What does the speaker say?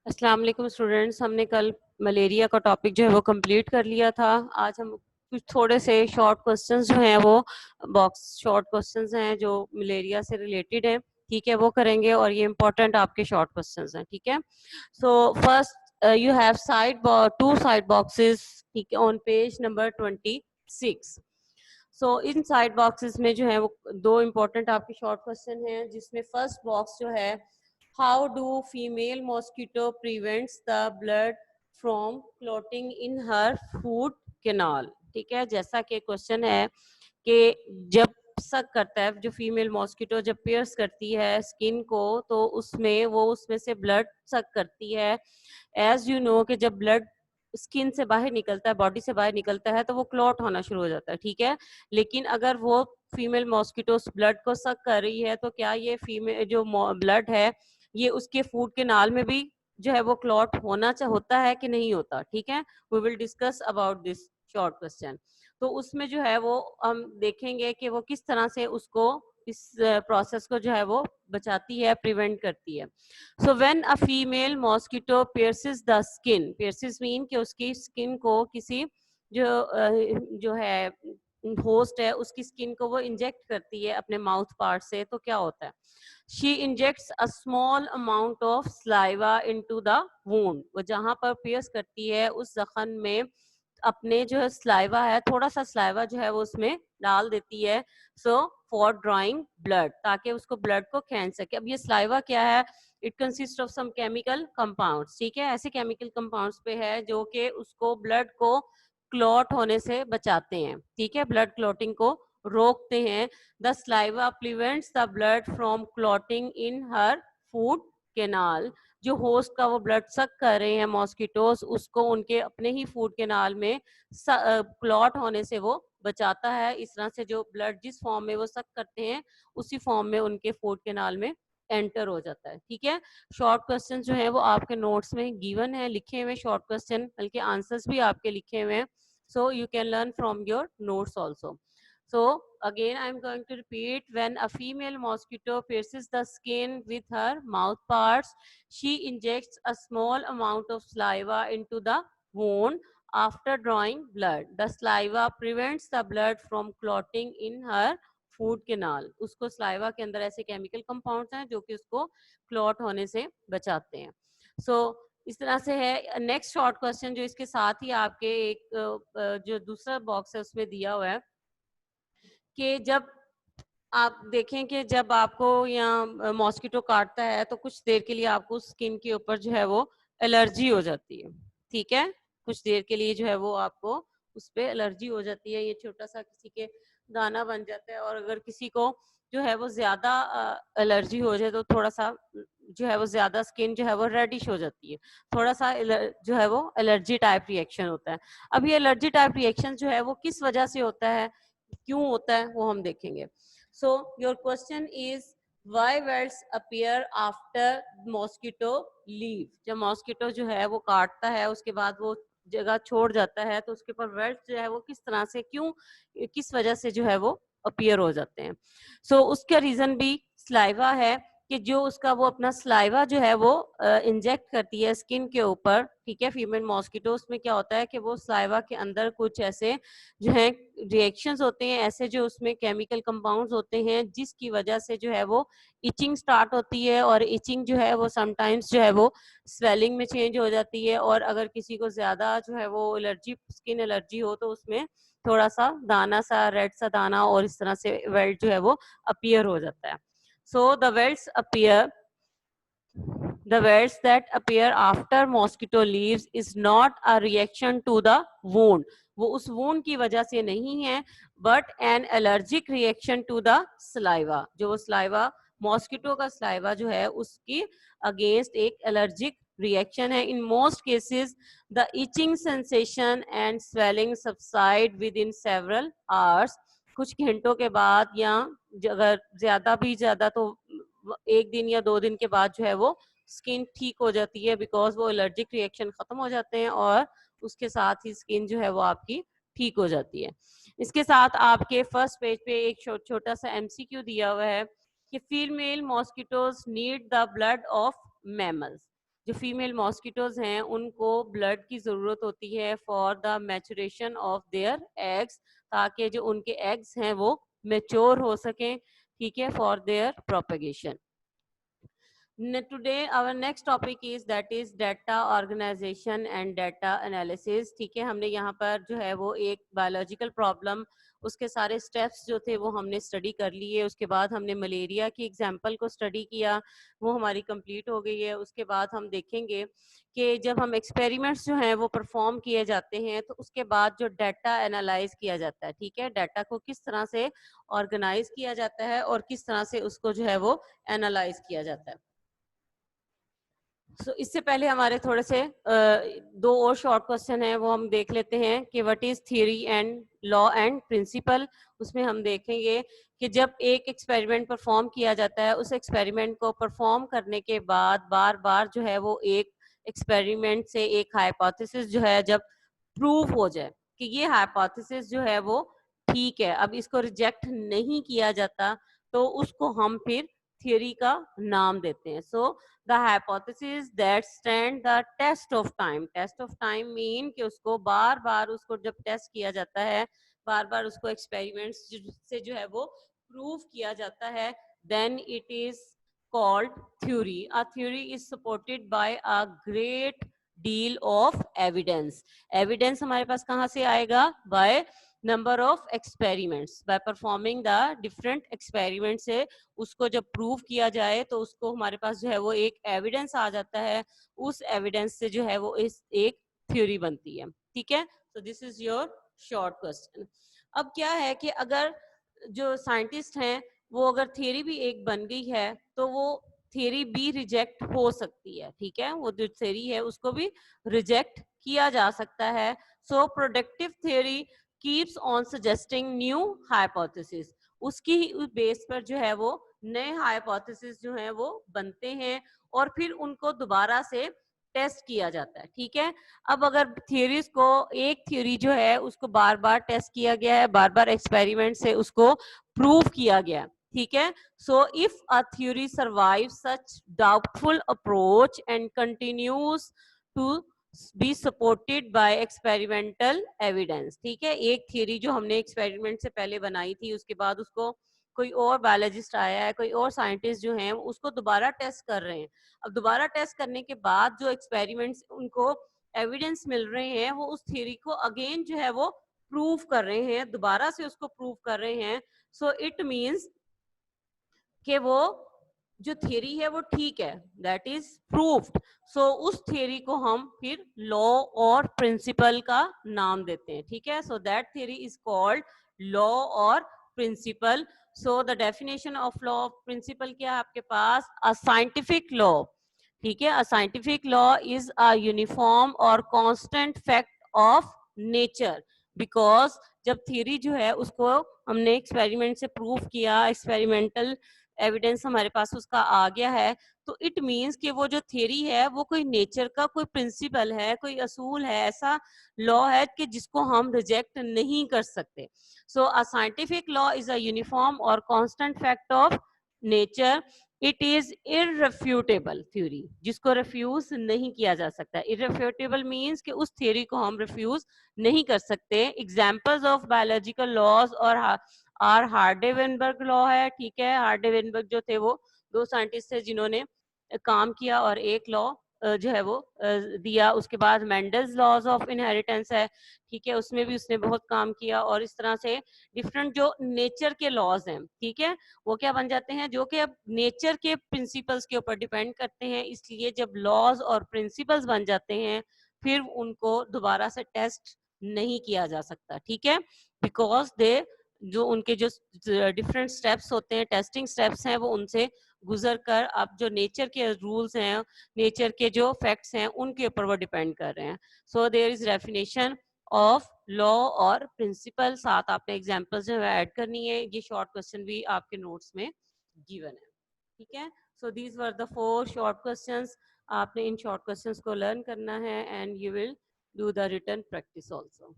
अस्सलाम वालेकुम स्टूडेंट्स, हमने कल मलेरिया का टॉपिक जो है वो कंप्लीट कर लिया था। आज हम कुछ थोड़े से शॉर्ट क्वेश्चंस जो हैं वो बॉक्स शॉर्ट क्वेश्चंस हैं जो मलेरिया से रिलेटेड हैं, ठीक है, वो करेंगे और ये इंपॉर्टेंट आपके शॉर्ट क्वेश्चंस हैं, ठीक है। So first you have to side boxes, ठीक है, on page number 26। So in side boxes में जो है वो दो इंपॉर्टेंट आपके शॉर्ट क्वेश्चन हैं, जिसमें फर्स्ट बॉक्स जो है, how do female mosquito prevents the blood from clotting in her food canal, ठीक है। जैसा कि क्वेश्चन है कि जब सक करता है, जो फीमेल मॉस्किटो जब पियर्स करती है स्किन को, तो उसमें से ब्लड सक करती है। एज यू नो कि जब ब्लड स्किन से बाहर निकलता है, बॉडी से बाहर निकलता है, तो वो क्लॉट होना शुरू हो जाता है, ठीक है। लेकिन अगर वो फीमेल मॉस्किटोस ब्लड को सक कर रही है, तो क्या ये फीमेल जो ब्लड है ये उसके फूड के नाल में भी जो है वो क्लॉट होता है कि नहीं होता, ठीक है। We will discuss about this short question. तो उसमें जो है वो हम देखेंगे कि वो किस तरह से उसको इस प्रोसेस को जो है वो बचाती है, प्रिवेंट करती है। So when a female mosquito pierces the skin, pierces mean कि उसकी स्किन को किसी जो है होस्ट है उसकी स्किन को वो इंजेक्ट करती है अपने माउथ पार्ट से, तो क्या होता है, she injects a small amount of saliva into the wound. वो जहां पर पियर्स करती है उस जख्म में अपने जो है स्लाइवा है, थोड़ा सा स्लाइवा जो है वो उसमें डाल देती है, सो फॉर ड्राइंग ब्लड, ताकि उसको ब्लड को खींच सके। अब ये स्लाइवा क्या है, it consist of some chemical compounds, ठीक है। ऐसे केमिकल कंपाउंड्स पे है जो कि उसको ब्लड को क्लॉट होने से बचाते हैं, ठीक है, ब्लड क्लॉटिंग को रोकते हैं। The saliva prevents the blood from clotting in her food canal. जो होस्ट का वो ब्लड सक कर रहे हैं मॉस्किटोस, उसको उनके अपने ही फूड कैनाल में क्लॉट होने से वो बचाता है। इस तरह से जो ब्लड जिस फॉर्म में वो सक करते हैं उसी फॉर्म में उनके फूड कैनाल में एंटर हो जाता है, ठीक है। शॉर्ट क्वेश्चन जो है वो आपके नोट्स में गिवन है, लिखे हुए शॉर्ट क्वेश्चन, बल्कि आंसर्स भी आपके लिखे हुए हैं, so you can learn from your notes also. So again I am going to repeat, when a female mosquito pierces the skin with her mouth parts, she injects a small amount of saliva into the wound after drawing blood. The saliva prevents the blood from clotting in her food canal. उसको saliva के अंदर ऐसे chemical compounds हैं जो कि उसको clot होने से बचाते हैं। सो इस तरह से है। नेक्स्ट शॉर्ट क्वेश्चन जो इसके साथ ही आपके एक जो दूसरा बॉक्स है उसमें दिया हुआ है कि जब आप देखें कि जब आपको या मॉस्किटो काटता है तो कुछ देर के लिए आपको स्किन के ऊपर जो है वो एलर्जी हो जाती है, ठीक है। कुछ देर के लिए जो है वो आपको उस पर एलर्जी हो जाती है, ये छोटा सा किसी के दाना बन जाता है। और अगर किसी को जो है वो ज्यादा एलर्जी हो जाए तो थोड़ा सा जो है वो ज्यादा स्किन जो है वो रेडिश हो जाती है, थोड़ा सा जो है वो एलर्जी टाइप रिएक्शन होता है। अब ये एलर्जी टाइप रिएक्शन जो है वो किस वजह से होता है, क्यों होता है, वो हम देखेंगे। So your question is, why welts appear after mosquito leave? जब मॉस्किटो जो है वो काटता है उसके बाद वो जगह छोड़ जाता है तो उसके ऊपर वेल्ट जो है वो किस तरह से, क्यों, किस वजह से जो है वो अपीयर हो जाते हैं। सो उसका रीजन भी स्लाइवा है कि जो उसका वो अपना स्लाइवा जो है वो इंजेक्ट करती है स्किन के ऊपर, ठीक है, फीमेल मॉस्किटो। उसमें क्या होता है कि वो स्लाइवा के अंदर कुछ ऐसे जो है रिएक्शंस होते हैं, ऐसे जो उसमें केमिकल कंपाउंड्स होते हैं जिसकी वजह से जो है वो इचिंग स्टार्ट होती है। और इचिंग जो है वो समटाइम्स जो है वो स्वेलिंग में चेंज हो जाती है। और अगर किसी को ज्यादा जो है वो एलर्जी, स्किन एलर्जी हो, तो उसमें थोड़ा सा दाना सा, रेड सा दाना और इस तरह से वेल्ट जो है वो अपीयर हो जाता है। So the welts appear, the welts that appear after mosquito leaves is not a reaction to the wound, वो उस wound की वजह से नहीं है, but an allergic reaction to the saliva, जो वो saliva मॉस्किटो का saliva जो है उसकी against एक allergic reaction है। In most cases the itching sensation and swelling subside within several hours, कुछ घंटों के बाद या अगर ज्यादा तो एक दिन या 2 दिन के बाद जो है वो स्किन ठीक हो जाती है, बिकॉज वो एलर्जिक रिएक्शन खत्म हो जाते हैं और उसके साथ ही स्किन जो है वो आपकी ठीक हो जाती है। इसके साथ आपके फर्स्ट पेज पे एक छोटा सा एमसीक्यू दिया हुआ है कि female mosquitoes need the blood of mammals. जो फीमेल मॉस्किटोज हैं उनको ब्लड की ज़रूरत होती है for the maturation of their eggs, ताकि जो उनके एग्स हैं वो मेच्योर हो सकें, ठीक है, for their propagation. Today our next topic is that is data organization and data analysis. ठीक है, हमने यहाँ पर जो है वो एक बायोलॉजिकल प्रॉब्लम, उसके सारे स्टेप्स जो थे वो हमने स्टडी कर लिए. उसके बाद हमने मलेरिया की एग्जांपल को स्टडी किया, वो हमारी कंप्लीट हो गई है. उसके बाद हम देखेंगे कि जब हम एक्सपेरिमेंट्स जो हैं वो परफॉर्म किए जाते हैं तो उसके बाद जो डाटा एनालाइज किया जाता है, ठीक है, डाटा को किस तरह से ऑर्गेनाइज किया जाता है और किस तरह से उसको जो है वो एनालाइज किया जाता है. इससे पहले हमारे थोड़े से दो और शॉर्ट क्वेश्चन हैं, वो हम देख लेते हैं कि what is theory and law and principle. उसमें हम देखेंगे कि जब एक एक्सपेरिमेंट परफॉर्म किया जाता है, उस एक्सपेरिमेंट को परफॉर्म करने के बाद बार बार जो है वो एक एक्सपेरिमेंट से एक हाइपोथेसिस जो है जब प्रूव हो जाए कि ये हाइपोथेसिस जो है वो ठीक है, अब इसको रिजेक्ट नहीं किया जाता, तो उसको हम फिर थ्योरी का नाम देते हैं. The hypothesis that stand the test of time. Test of time mean कि उसको बार बार उसको जब टेस्ट किया जाता है, बार बार उसको एक्सपेरिमेंट्स से जो है वो प्रूव किया जाता है, then it is called theory. A theory is supported by a great deal of evidence. Evidence हमारे पास कहाँ से आएगा? By number of experiments. By performing the different experiments से उसको जब प्रूव किया जाए तो उसको हमारे पास जो है वो एक एविडेंस आ जाता है, उस एविडेंस से जो है वो इस एक थ्योरी बनती है. ठीक है, so this is your short question. अब क्या है कि अगर जो साइंटिस्ट हैं वो अगर थ्योरी भी एक बन गई है तो वो थ्योरी भी रिजेक्ट हो सकती है. ठीक है, वो जो थ्योरी है उसको भी रिजेक्ट किया जा सकता है. So productive theory keeps on suggesting new hypothesis. उसकी बेस पर जो है वो नए हाइपोथेसिस जो है वो बनते हैं और फिर उनको दोबारा से टेस्ट किया जाता है. ठीक है, अब अगर थ्योरीज को एक थ्योरी जो है उसको बार बार टेस्ट किया गया है, बार बार एक्सपेरिमेंट से उसको प्रूव किया गया, ठीक है, so if a theory survive such doubtful approach and continues to be supported by experimental evidence. ठीक है, एक थ्योरी जो हमने एक्सपेरिमेंट से पहले बनाई थी, उसके बाद उसको कोई और बायोलॉजिस्ट आया है, कोई और साइंटिस्ट जो हैं उसको दोबारा टेस्ट कर रहे हैं. अब दोबारा टेस्ट करने के बाद जो एक्सपेरिमेंट्स उनको एविडेंस मिल रहे हैं वो उस थ्योरी को अगेन जो है वो प्रूव कर रहे हैं, दोबारा से उसको प्रूव कर रहे हैं. सो इट मींस कि वो जो थ्योरी है वो ठीक है, दैट इज प्रूव्ड. सो उस थ्योरी को हम फिर लॉ और प्रिंसिपल का नाम देते हैं. ठीक है, so that theory is called law और principle. So the definition of law of principle क्या है आपके पास? A scientific law. ठीक है, a scientific law is a uniform और constant fact of nature. Because जब थ्योरी जो है उसको हमने एक्सपेरिमेंट से प्रूव किया, एक्सपेरिमेंटल एविडेंस हमारे पास उसका आ गया है, तो इट मीन्स कि वो जो थ्योरी है वो कोई नेचर का कोई प्रिंसिपल है, कोई असूल है, ऐसा लॉ है कि जिसको हम रिजेक्ट नहीं कर सकते. So a scientific law is a uniform और constant fact of nature. It is irrefutable theory, जिसको रिफ्यूज नहीं किया जा सकता. इररेफ्यूटेबल मीन्स कि उस थ्योरी को हम रिफ्यूज नहीं कर सकते. एग्जाम्पल्स ऑफ बायोलॉजिकल लॉज और हार्डे-वेनबर्ग लॉ है. ठीक है, हार्डे-वेनबर्ग जो थे वो दो साइंटिस्ट थे जिन्होंने काम किया और एक लॉ जो है वो दिया. उसके बाद मेंडल्स लॉज ऑफ इनहेरिटेंस है. ठीक है, उसमें भी उसने बहुत काम किया. और इस तरह से डिफरेंट जो नेचर के लॉज हैं, ठीक है, वो क्या बन जाते हैं, जो कि अब नेचर के प्रिंसिपल्स के ऊपर डिपेंड करते हैं. इसलिए जब लॉज और प्रिंसिपल्स बन जाते हैं फिर उनको दोबारा से टेस्ट नहीं किया जा सकता. ठीक है, बिकॉज दे जो उनके जो डिफरेंट स्टेप्स होते हैं, टेस्टिंग स्टेप्स हैं, वो उनसे गुजर कर अब जो नेचर के रूल्स हैं, नेचर के जो फैक्ट्स हैं, उनके ऊपर वो डिपेंड कर रहे हैं. So there is definition of law और प्रिंसिपल. साथ आपने एग्जांपल्स जो है ऐड करनी है. ये शॉर्ट क्वेश्चन भी आपके नोट्स में गिवन है. ठीक है, so these were the 4 short questions. आपने इन शॉर्ट क्वेश्चंस को लर्न करना है and you will do the written practice also.